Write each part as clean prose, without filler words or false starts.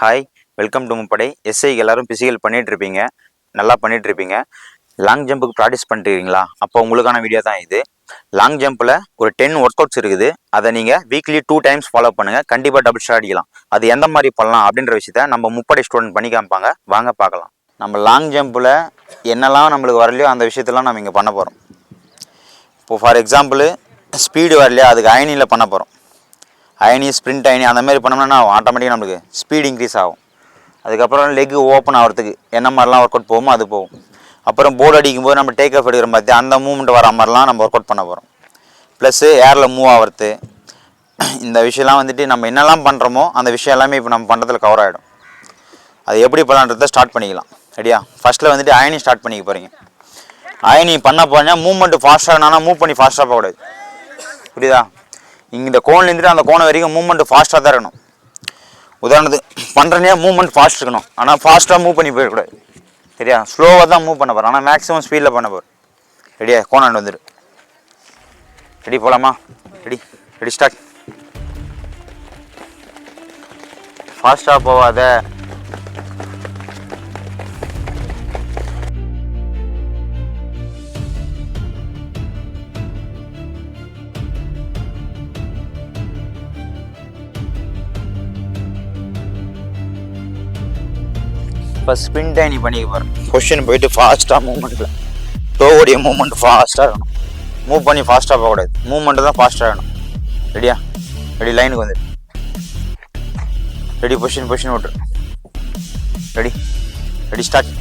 Hi, welcome to முப்படை. எஸ்ஐக்கு எல்லாரும் physical பண்ணிகிட்ருப்பீங்க, நல்லா பண்ணிகிட்ருப்பீங்க. Long ஜம்புக்கு practice பண்ணிட்டுருக்கீங்களா? அப்போ உங்களுக்கான வீடியோ தான் இது. லாங் ஜம்பில் ஒரு 10 ஒர்க் அவுட்ஸ் இருக்குது. அதை நீங்கள் வீக்லி 2 டைம்ஸ் ஃபாலோ பண்ணுங்கள். கண்டிப்பாக டபுள் ஷாட் அடிக்கலாம். அது எந்த மாதிரி பண்ணலாம் அப்படின்ற விஷயத்த நம்ம முப்படை ஸ்டூடெண்ட் பண்ணி காமிப்பாங்க. வாங்க பார்க்கலாம். நம்ம லாங் ஜம்பில் என்னெல்லாம் நம்மளுக்கு வரலையோ அந்த விஷயத்தெல்லாம் நம்ம இங்கே பண்ண போகிறோம். இப்போது ஃபார் எக்ஸாம்பிள் ஸ்பீடு வரலையா, அதுக்கு அயனியில் பண்ண போகிறோம். அயனி, ஸ்ப்ரிண்ட் அயனி அந்த மாதிரி பண்ணோம்னா ஆட்டோமேட்டிக்காக நம்மளுக்கு ஸ்பீடு இன்க்ரீஸ் ஆகும். அதுக்கப்புறம் லெக்கு ஓப்பன் ஆகிறதுக்கு என்ன மாதிரிலாம் ஒர்க் அவுட் போகுமோ அது போகும். அப்புறம் போர்டு அடிக்கும்போது நம்ம டேக் ஆஃப் எடுக்கிற மாதிரி அந்த மூவ்மெண்ட் வர மாதிரிலாம் நம்ம ஒர்க் அவுட் பண்ண போகிறோம். ப்ளஸ்ஸு ஏரில் மூவ் ஆகிறது, இந்த விஷயம்லாம் வந்துட்டு நம்ம என்னெல்லாம் பண்ணுறோமோ அந்த விஷயம் எல்லாமே இப்போ நம்ம பண்ணுறதுல கவர் ஆகிடும். அது எப்படி பண்ணலான்றதை ஸ்டார்ட் பண்ணிக்கலாம். ரெடியா? ஃபஸ்ட்டில் வந்துட்டு அயனி ஸ்டார்ட் பண்ணிக்க போகிறீங்க. அயனி பண்ண போனால் மூவ்மெண்ட்டு ஃபாஸ்ட்டாக மூவ் பண்ணி ஃபாஸ்ட்டாக போகக்கூடாது. புரியுதா? இங்கே இந்த கோன் இருந்துட்டு அந்த கோணம் வரைக்கும் மூவ்மெண்ட் ஃபாஸ்ட்டாக தான் இருக்கணும். உதாரணத்துக்கு பண்ணுறனே மூவ்மெண்ட் ஃபாஸ்ட் இருக்கணும், ஆனால் ஃபாஸ்ட்டாக மூவ் பண்ணி போயிடக்கூடாது. சரியா? ஸ்லோவாக தான் மூவ் பண்ண போகிறேன், ஆனால் மேக்ஸிமம் ஸ்பீடில் பண்ண போகிறேன். ரெடியா? கோணாண்டு வந்துடு. ரெடி, போகலாமா? Ready start. ஃபாஸ்ட்டாக போகாத. இப்போ ஸ்பின் அயனி பண்ணிக்க போகிறேன். பொசிஷன் போயிட்டு ஃபாஸ்ட்டாக மூவ்மெண்ட்டில் டோவோடைய மூவ்மெண்ட் ஃபாஸ்ட்டாக இருக்கணும். மூவ் பண்ணி ஃபாஸ்ட்டாக போகக்கூடாது, மூவ்மெண்ட்டு தான் ஃபாஸ்ட்டாக இருக்கணும். ரெடியா? ரெடி, லைனுக்கு வந்து ரெடி, பொசிஷன் விட்டுரு. Ready start.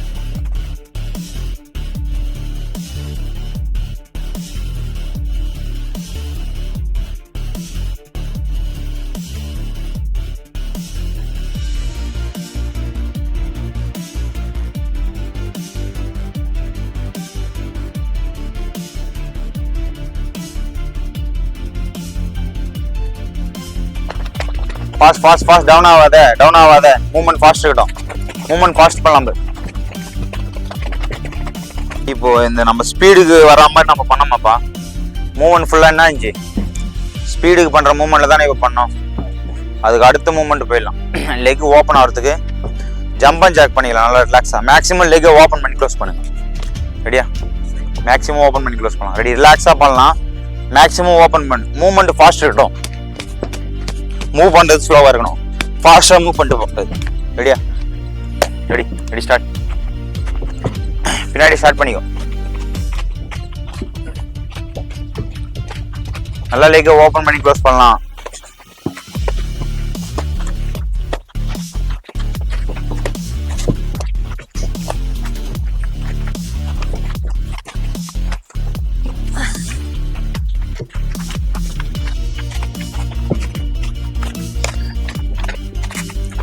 ஃபாஸ்ட் டவுன் ஆகாத. மூவ்மெண்ட் ஃபாஸ்ட் இருக்கட்டும். மூவ்மெண்ட் ஃபாஸ்ட் பண்ணலாம். இப்போ இந்த நம்ம ஸ்பீடுக்கு வர மாதிரி நம்ம பண்ணோமாப்பா. மூவ்மெண்ட் ஃபுல்லாக என்ன இருந்துச்சு? ஸ்பீடுக்கு பண்ணுற மூவ்மெண்ட்டில் தானே இப்போ பண்ணோம். அதுக்கு அடுத்த மூவ்மெண்ட் போயிடலாம். லெக் ஓப்பன் ஆகிறதுக்கு ஜம்ப் அண்ட் ஜாக் பண்ணிக்கலாம். நல்லா ரிலாக்ஸாக மேக்ஸிமம் லெக்கை ஓப்பன் பண்ணி க்ளோஸ் பண்ணுங்கள். ரெடியா? மேக்ஸிமம் ஓப்பன் பண்ணி க்ளோஸ் பண்ணலாம். ரெடி, ரிலாக்ஸாக பண்ணலாம். மேக்ஸிமம் ஓப்பன் பண்ணு. மூவ்மெண்ட் ஃபாஸ்ட் இருக்கட்டும். மூவ் பண்ணுறது ஸ்லோவாக இருக்கணும். ஃபாஸ்ட்டாக மூவ் பண்ணிட்டு போகிறது. ரெடியா? Ready start. பின்னாடி ஸ்டார்ட் பண்ணிக்கோ. நல்லா லெக்கை ஓப்பன் பண்ணி க்ளோஸ் பண்ணலாம்.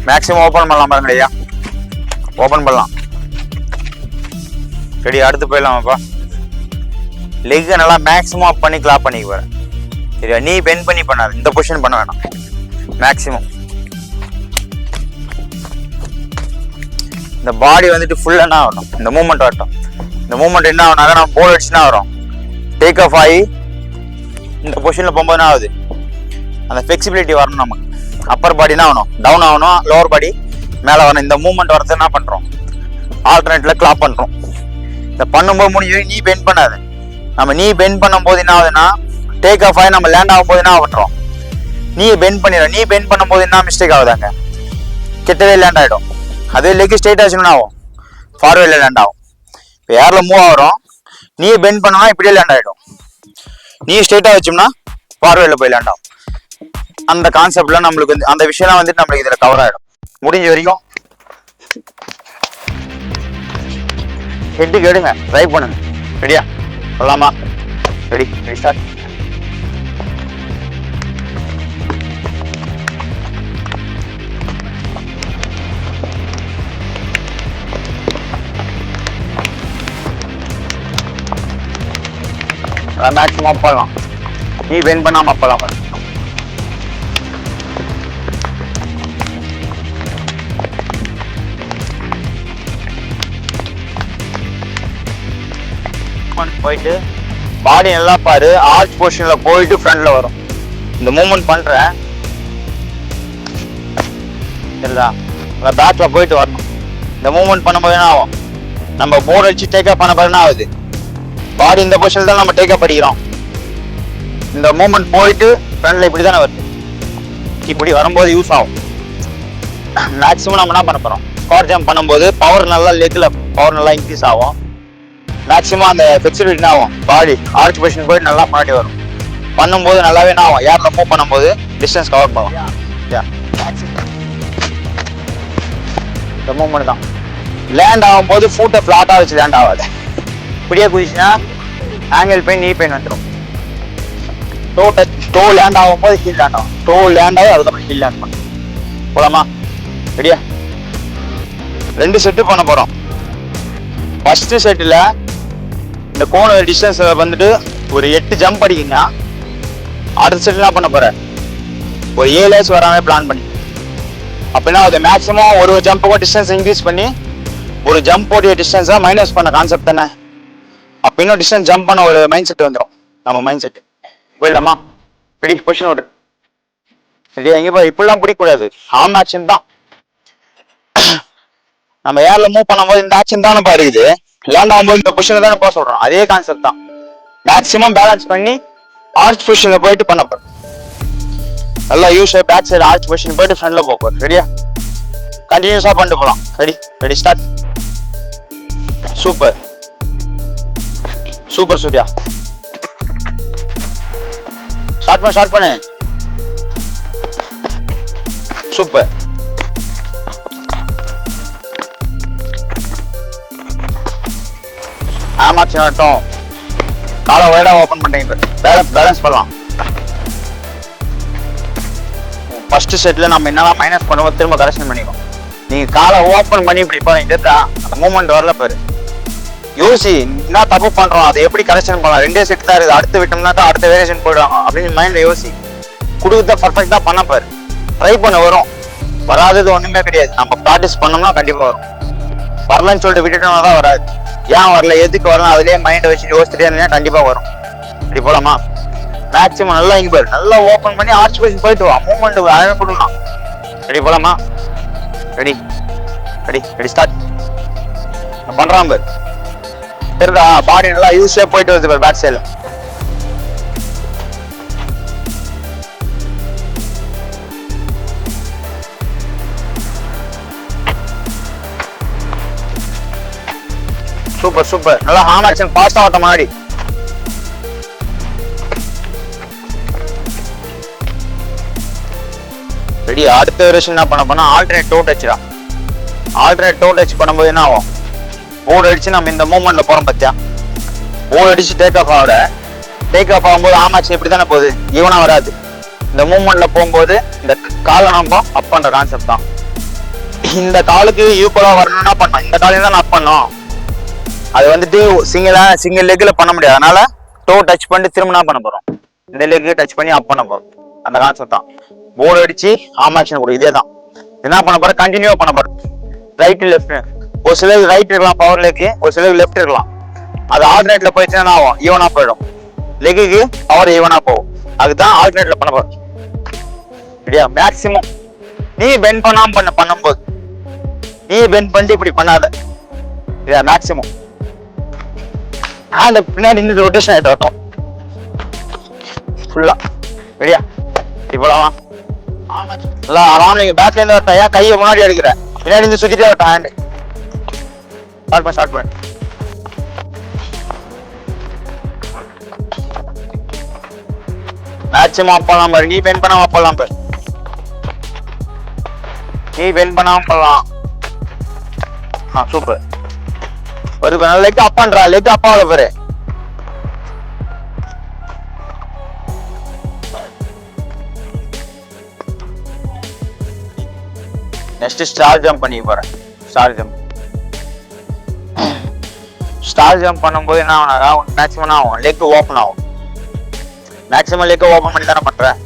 மேக்ஸிமம் ஓப்பன் பண்ணலாம் பாருங்க. ஐயா, ஓப்பன் பண்ணலாம். ரெடி, அடுத்து போயிடலாமாப்பா. லெக்கை நல்லா மேக்ஸிமம் அப் பண்ணி கிளாப் பண்ணிக்க போகிறேன். சரியா? நீ பெண்ட் பண்ணி பண்ணாது, இந்த பொசிஷன் பண்ண வேணாம். மேக்ஸிமம் இந்த பாடி வந்துட்டு ஃபுல்லாக என்ன ஆகணும், இந்த மூவ்மெண்ட் வரட்டும். இந்த மூவ்மெண்ட் என்ன ஆகுனாக்க நம்ம போல் அடிச்சுன்னா வரும். டேக் ஆஃப் ஆகி இந்த பொசிஷனில் போகும்போது என்ன ஆகுது, அந்த ஃப்ளெக்சிபிலிட்டி வரணும் நமக்கு. அப்பர் பாடி என்ன ஆகணும், டவுன் ஆகணும். லோவர் பாடி மேலே வரணும். இந்த மூவ்மெண்ட் வரது என்ன பண்ணுறோம், ஆல்டர்னேட்டில் கிளாப் பண்ணுறோம். இந்த பண்ணும்போது முடிஞ்சு நீ பெண்ட் பண்ணாது. நம்ம நீ பெண்ட் பண்ணும்போது என்ன ஆகுதுன்னா, டேக் ஆஃப் ஆகி நம்ம லேண்ட் ஆகும் போது என்ன பண்ணுறோம், நீ பெண்ட் பண்ணிடும். நீ பெண்ட் பண்ணும்போது என்ன மிஸ்டேக் ஆகுதாங்க, கிட்டவே லேண்ட் ஆகிடும். அதே லெக் ஸ்ட்ரெயிட் ஆச்சுன்னா ஆகும், ஃபார்வேர்டில் லேண்ட் ஆகும். இப்போ ஏரில் மூவ் ஆகிறோம், நீ பெண்ட் பண்ணோம்னா இப்படியே லேண்ட் ஆகிடும். நீ ஸ்ட்ரெயிட்டாக வச்சோம்னா ஃபார்வேர்டில் போய் லேண்ட் ஆகும். அந்த கான்செப்ட்ல நம்மளுக்கு வந்து அந்த விஷயம்லாம் வந்துட்டு நம்மளுக்கு இதில் கவர் ஆகிடும். முடிஞ்ச வரைக்கும் ஹெட்டுக்கு எடுங்க, ட்ரை பண்ணுங்க. ரெடியா? சொல்லலாமா? Ready start. மேக்ஸிமம் அப்பலாம் நீ பெண்ட் பண்ணாம அப்பலாம் பாரு. போயிட்டு பாடி நல்லா பாரு, ஆர்ச் பொசிஷன்ல போயிட்டு ஃப்ரண்ட்ல வரும். இந்த மூவ்மெண்ட் பண்றேன் சரிதா, அந்த பேக்ல போயிட்டு வரணும். இந்த மூவ்மெண்ட் பண்ணும்போது என்ன ஆகும், நம்ம போர்டு அடிச்சு டேக்அப் பண்ண பிறகு என்ன ஆகுது, பாடி இந்த பொசிஷன்ல தான் நம்ம டேக்அப் பண்ணிக்கிறோம். இந்த மூவ்மெண்ட் போயிட்டு ஃப்ரண்ட்ல இப்படி தானே வருது, இப்படி வரும்போது யூஸ் ஆகும். மேக்ஸிமம் நம்ம என்ன பண்ண போறோம், ஸ்குவாட் ஜம்ப் பண்ணும்போது பவர் நல்லா லெக்ல பவர் நல்லா இன்க்ரீஸ் ஆகும். மேக்ஸிமம் அந்த ஃபிளெக்சிபிலிட்டி என்ன ஆகும், பாடி ஆர்ச் பொசிஷன் போயிட்டு நல்லா முன்னாடி வரும். பண்ணும்போது நல்லாவே என்ன ஆகும், ஏர்ல மூவ் பண்ணும்போது டிஸ்டன்ஸ் கவர் பண்ணலாம். இந்த மூவ்மெண்ட் தான். லேண்ட் ஆகும்போது ஃபுட்டை ஃபிளாட்டா வச்சு லேண்ட் ஆகாது, இப்படியே குதிச்சுன்னா ஆங்கிள் பெயின், நீ பெயின் வந்துடும். டோ லேண்ட் ஆகும்போது ஹீல் லேண்ட் ஆகும், டோ லேண்ட் ஆகி அதுக்கப்புறம் ஹீல் லேண்ட் பண்ணும். போலாமா, ரெடியா? 2 செட்டு பண்ண போறோம். ஃபர்ஸ்ட் செட்டில் இந்த கோண டிஸ்டன்ஸ் வந்துட்டு ஒரு 8 ஜம்ப் அடிக்குங்கன்னா, அடுத்த செட் என்ன பண்ண போற, ஒரு 7 வராம பிளான் பண்ணி, அப்படின்னா அது மேக்ஸிமம் ஒரு ஜம்புக்கும் டிஸ்டன்ஸ் இன்க்ரீஸ் பண்ணி ஒரு ஜம்ப் ஓடிய டிஸ்டன்ஸை மைனஸ் பண்ண கான்செப்ட் தானே. அப்போ இன்னும் டிஸ்டன்ஸ் ஜம்ப் பண்ண ஒரு மைண்ட் செட் வந்துடும். நம்ம மைண்ட் செட் போயிடலாமா, பிடி பொசிஷன் ஓடு சரியா? எங்கே போய் இப்படிலாம் பிடிக்கூடாது, ஆம் ஆக்ஷன் தான். நம்ம ஏர்ல மூவ் பண்ணும்போது இந்த ஆக்ஷன் தானே பாருக்குது, லேண்ட் ஆகும்போது இந்த பொசிஷன் தானே போக சொல்றோம். அதே கான்செப்ட் தான். மேக்ஸிமம் பேலன்ஸ் பண்ணி ஆர்ச் பொசிஷன்ல போயிட்டு பண்ண போறோம். நல்லா use back side arch position போயிட்டு ஃப்ரண்ட்ல போகும். ரெடியா? கண்டினியூஸா பண்ணிட்டு போகலாம். Ready start. Super super Surya, start பண்ணு. சூப்பர். ஆமாச்சு நட்டம். காலை வைடா ஓபன் பண்றீங்க, பேலன்ஸ் பண்ணலாம். ஃபர்ஸ்ட் செட்ல நம்ம என்னெல்லாம் மைனஸ் பண்ணுவோம் திரும்ப கரெக்ஷன் பண்ணிக்கோம். நீங்க காலை ஓப்பன் பண்ணி இப்படி போறீங்க, அந்த மூமெண்ட் வரல பாரு, யோசி என்ன தப்பு பண்றோம், அதை எப்படி கரெக்ஷன் பண்ணலாம். 2 செட் தான் இருக்குது, அடுத்து விட்டோம்னா தான் அடுத்த வேரியேஷன் போயிடுவாங்க அப்படின்னு மைண்ட்ல யோசி. கொடுக்குறத பர்ஃபெக்டா பண்ண பாரு, ட்ரை பண்ண வரும். வராதது ஒண்ணுமே கிடையாது, நம்ம ப்ராக்டிஸ் பண்ணோம்னா கண்டிப்பா வரும். வரலன்னு சொல்லிட்டு விட்டுட்டோம்னா தான் வராது. ஏன் வரல, எதுக்கு வரலாம், அதுலயே மைண்ட் வச்சுட்டு யோசிச்சுட்டே இருந்தா கண்டிப்பா வரும். இப்படி போலாமா? மேக்ஸிமம் நல்லா இங்க பாரு, நல்லா ஓப்பன் பண்ணி ஆர்ச் பொசிஷன் போயிட்டு வா, மூவ்மெண்ட் அழகா கொடுக்கலாம். ரெடி போலாமா? Ready start. பண்றான் பாரு, தெரியுதா? பாடி நல்லா யூஸே போயிட்டு வருது பாரு பேக் சைடுல. சூப்பர் நல்லா ஹார்ம் ஆக்ஷன் ஃபாஸ்டா ஓட்ட மாதிரி. ரெடி. அடுத்த வேரியேஷன் என்ன பண்ண போனா ஆல்டர்னேட் டோ டச்டா. ஆல்டர்னேட் டோ டச் பண்ணும்போது என்ன ஆகும், போர்டு அடிச்சு நம்ம இந்த மூவ்மெண்ட்ல போறோம் பார்த்தியா, போர்டு அடிச்சு டேக் ஆஃப் ஆகும்போது ஆமாச்சு இப்படி தானே போகுது, ஈவனா வராது. இந்த மூவ்மெண்ட்ல போகும்போது இந்த காலை நம்ம அப் பண்ற கான்செப்ட் தான். இந்த காலுக்கு ஈக்குவலா வரணும்னா பண்ணோம், இந்த காலையும் தான் அப் பண்ணோம். அது வந்துட்டு சிங்கிள் லெக்ல பண்ண முடியாது, அதனால டோ டச் பண்ணிட்டு திரும்ப என்ன பண்ண போறோம், இந்த லெக் டச் பண்ணி அப் பண்ண போறோம். அந்த கான்செப்ட் தான். போர்டு அடிச்சு ஆம் ஆக்ஷன் கூட இதே தான். என்ன பண்ண போறோம், கண்டினியூவா பண்ண போறோம். ரைட் லெஃப்ட், ஒரு சிலருக்கு ரைட் இருக்கலாம் பவர் லெக், ஒரு சிலருக்கு லெஃப்ட் இருக்கலாம். அது ஆல்டர்னேட்ல போயிடுச்சுன்னா ஆகும், ஈவனா போயிடும். லெக்குக்கு பவர் ஈவனா போகும், அதுதான் ஆல்டர்னேட்ல பண்ண போறோம். சரியா? மேக்சிமம் நீ பெண்ட் பண்ணாம பண்ணும்போது நீ பெண்ட் பண்ணிட்டு இப்படி பண்ணாத. மேக்சிமம் அந்த பின்னாடி இந்த ரொட்டேஷன் ஆயிட்டு வரட்டும் ஃபுல்லா. ரெடியா? இப்போலாம் ஆராம் நீங்க பேக்ல இருந்து வரட்டா, ஏன் கையை முன்னாடி எடுக்கிற, பின்னாடி இருந்து சுத்திட்டே வரட்டா. ஹேண்ட் ஸ்டார்ட் பண்ணு. மேக்ஸிமம் அப்பலாம் பாரு, நீ பெண்ட் பண்ணாம அப்பலாம் பாரு, நீ பெண்ட் பண்ணாம பண்ணலாம். சூப்பர். ஒரு லெக் அப் பண்றா, லெக் அப் ஆகல பாரு. நெக்ஸ்ட் ஸ்டார் ஜம்ப் பண்ணி போறேன். ஸ்டார் ஜம்ப் பண்ணும்போது என்ன ஆகும், மேக்ஸிமம் ஆகும் லெக் ஓப்பன் ஆகும். மேக்ஸிமம் லெக் ஓப்பன் பண்ணி தானே பண்றேன்.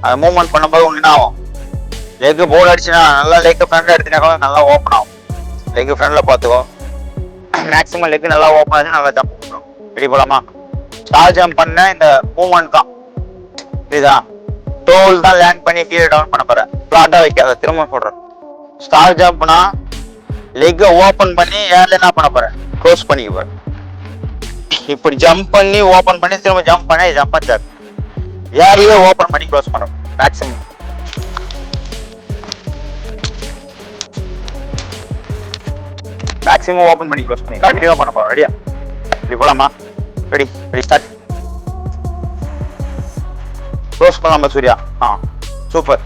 அது மூவ்மெண்ட் பண்ணும்போது உங்களுக்கு என்ன ஆகும், லெக் போர்டு அடிச்சுன்னா நல்லா லெக் ஃப்ரண்ட்ல எடுத்துனா நல்லா ஓப்பன் ஆகும். லெக் ஃப்ரண்ட்ல பார்த்துக்கோ. மேக்ஸிமம் லெக் நல்லா ஓப்பன் ஆச்சு, நல்லா ஜம்ப் பண்ணுறோம். ரெடி போலாமா? ஸ்டார் ஜம்ப் பண்ண இந்த மூவ்மெண்ட் தான் இதுதான். டோல் தான் லேண்ட் பண்ணி கீழே டவுன் பண்ண போறேன். ஃபிளாட்டா வைக்காத, திரும்ப போடுறேன். ஸ்டார் ஜம்ப்னா லெக்கை ஓப்பன் பண்ணி ஏர்ல என்ன பண்ண போறேன், க்ளோஸ் பண்ணிக்க போறேன். இப்படி ஜம்ப் பண்ணி ஓப்பன் பண்ணி திரும்ப ஜம்ப் பண்ணி ஜம்ப் ஜாக் ஏர்லயே ஓப்பன் பண்ணி க்ளோஸ் பண்ணுறோம். மேக்ஸிமம் ஓப்பன் பண்ணி க்ளோஸ் பண்ணி கண்டினியூ பண்ண போறோம். ரெடியா? இப்படி போலாமா? Ready ready start. க்ளோஸ் பண்ணலாமா சூர்யா? Super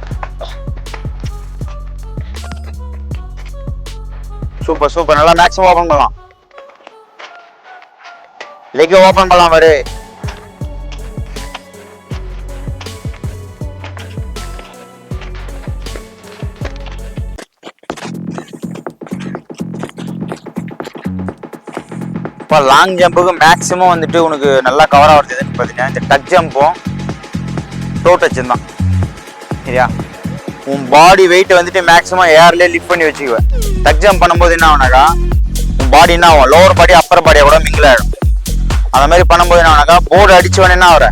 super super. நல்லா மேக்ஸிமம் ஓப்பன் பண்ணலாம். லெக் ஓப்பன் பண்ணலாம் பாரு. இப்போ லாங் ஜம்புக்கு மேக்ஸிமம் வந்துட்டு உனக்கு நல்லா கவர் ஆகுறதுன்னு பார்த்தீங்கன்னா இந்த டச் ஜம்பும் டோ டச்சும் தான். சரியா? உன் பாடி வெயிட் வந்துட்டு மேக்ஸிமம் ஏர்லேயே லிஃப்ட் பண்ணி வச்சுக்குவேன். டச் ஜம்ப் பண்ணும்போது என்ன ஆகுனாக்கா உன் பாடி என்ன ஆகும், லோவர் பாடி அப்பர் பாடியை கூட மிங்கிள் ஆகிடும். அந்த மாதிரி பண்ணும்போது என்ன ஆகுனாக்கா போர்டு அடிச்சவனே என்ன ஆகிற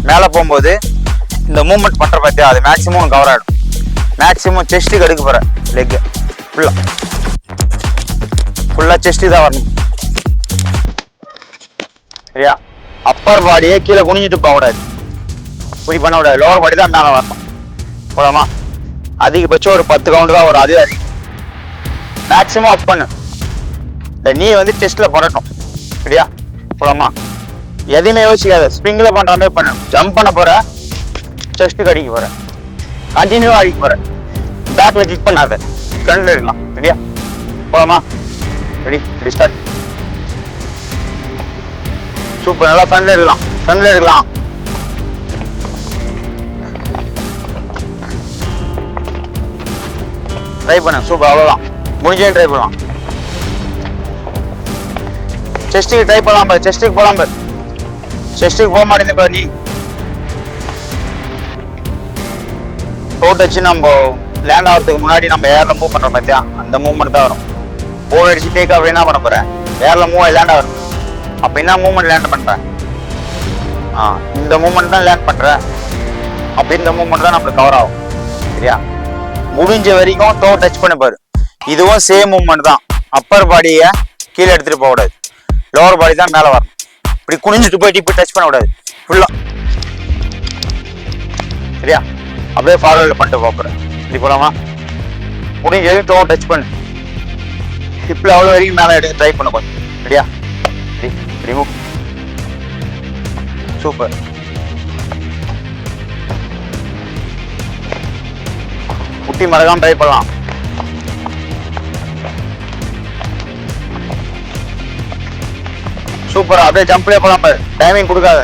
மேலே போகும்போது இந்த மூவ்மெண்ட் பண்ணுற பார்த்தியா, அது மேக்ஸிமம் கவர் ஆகிடும். மேக்ஸிமம் செஸ்ட்டுக்கு எடுக்க போகிற லெக்கு ஃபுல்லாக செஸ்ட்டு தான் வரணும். சரியா? அப்பர் பாடியே கீழே குனிஞ்சிட்டு போகக்கூடாது, இப்படி பண்ண கூடாது. லோவர் பாடி தான் மேலே வரணும். போலாமா? அதிகபட்சம் ஒரு 10 கவுண்ட் தான் வரும். அது அதிகம். மேக்ஸிமம் அப் பண்ணு. இந்த நீ வந்து டெஸ்ட்ல போடட்டும். சரியா? போலாமா? எதையுமே யோசிக்காத, ஸ்ப்ரிங்ல பண்ற மாதிரி பண்ணு. ஜம்ப் பண்ண போற, செஸ்ட்டுக்கு அடிக்க போற, கண்டினியூவா அடிக்க போற, பேக்ல கிக் பண்ணாத, ஃப்ரண்ட்ல இருக்கலாம். சரியா? போலாமா? Ready ready start. சூப்பர். நல்லா ஃப்ரண்ட்ல இருக்கலாம். ட்ரை பண்ண. சூப்பர். அவ்வளோதான். முடிஞ்சே ட்ரை பண்ணலாம். செஸ்ட்டுக்கு ட்ரை பண்ணலாம் பாரு. செஸ்ட்டுக்கு போகலாம் பாரு. செஸ்ட்டுக்கு போக மாட்டேங்குது பாரு. நீ டோட் வச்சு நம்ம லேண்ட் ஆகிறதுக்கு முன்னாடி நம்ம ஏர்ல மூவ் பண்றோம் பார்த்தியா, அந்த மூவ்மெண்ட் தான் வரும். போர் அடிச்சு டேக் ஆஃப் என்ன பண்ண போறேன், ஏர்ல லேண்ட் ஆகணும். அப்ப என்ன மூவ்மெண்ட் லேண்ட் பண்றேன், இந்த மூவ்மெண்ட் தான் லேண்ட் பண்றேன். அப்ப இந்த மூவ்மெண்ட் தான் நம்மளுக்கு கவர் ஆகும். சரியா? முடிஞ்ச வரைக்கும் டோ டச் பண்ண பாரு. இதுவும் சேம் மூவ்மெண்ட் தான். அப்பர் பாடியை கீழே எடுத்துட்டு போக கூடாது, லோவர் பாடி தான் மேலே வரணும். இப்படி குனிஞ்சிட்டு போயிட்டு இப்படி டச் பண்ண கூடாது ஃபுல்லா. சரியா? அப்படியே ஃபார்வர்டில் பண்ணிட்டு போகிறேன். இப்படி போலாமா? முடிஞ்ச வரைக்கும் டோ டச் பண்ணு. ஹிப்பில் அவ்வளோ வரைக்கும் மேலே எடுத்து ட்ரை பண்ண கொஞ்சம். சரியா? ரிமூவ். சூப்பர். குட்டி மறக்காம ட்ரை பண்ணலாம். சூப்பரா. அப்படியே ஜம்ப்லேயே போலாம் பாரு. டைமிங் கொடுக்காத,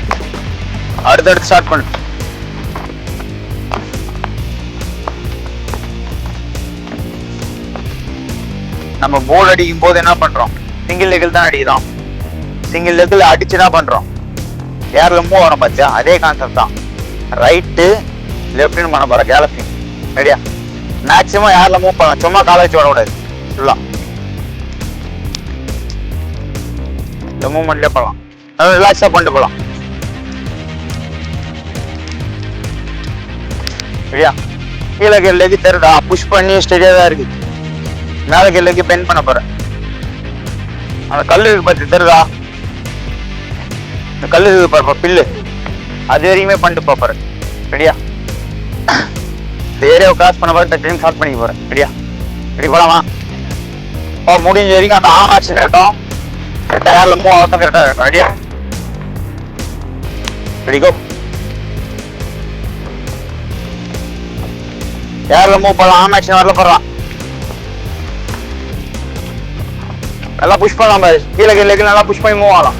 அடுத்தடுத்து ஸ்டார்ட் பண்ணு. நம்ம போல் அடிக்கும் போது என்ன பண்றோம், சிங்கிள் லெக்கில் தான் அடிக்கிறோம். சிங்கிள் லெக்கில் அடிச்சு என்ன பண்றோம், ஏர்ல மூவ் வரும் பாத்தியா, அதே கான்செப்ட் தான். ரைட்டு லெஃப்ட்னு பண்ண போற கேலப்பிங். ரெடியா? மேக்ஸிமம் ஏர்ல மூவ் பண்ணலாம், சும்மா காலை வச்சு வரக்கூடாது. ஃபுல்லா இந்த மூவ்மெண்ட்லேயே போகலாம். நல்லா ரிலாக்ஸா பண்ணிட்டு போகலாம். சரியா? கீழே லெக் தெரியுதா, புஷ் பண்ணி ஸ்டெடியா தான் இருக்கு. மேலே லெக் பெண்ட் பண்ண போறேன். அந்த கல்லு பத்தி தெரியுதா, இந்த கல்லு பாப்பா பில்லு, அது வரைக்குமே பண்ணிட்டு போறேன். ரெடியா? இந்த ஏரியாவை கிராஸ் பண்ண போறேன், டைம் ஸ்டார்ட் பண்ணிக்க போறேன். ரெடியா? ரெடி போலாமா? முடிஞ்ச வரைக்கும் அந்த ஆமாச்சு கரெக்டும் டயர்ல மூவ் ஆகட்டும். கரெக்டா? ரெடியா? Ready go. ஏர்ல மூவ் பண்ணலாம், ஆம் ஆக்ஷன் வரல போடலாம். நல்லா புஷ் பண்ணலாம் பாரு. கீழே நல்லா புஷ் பண்ணி மூவ் ஆகலாம்.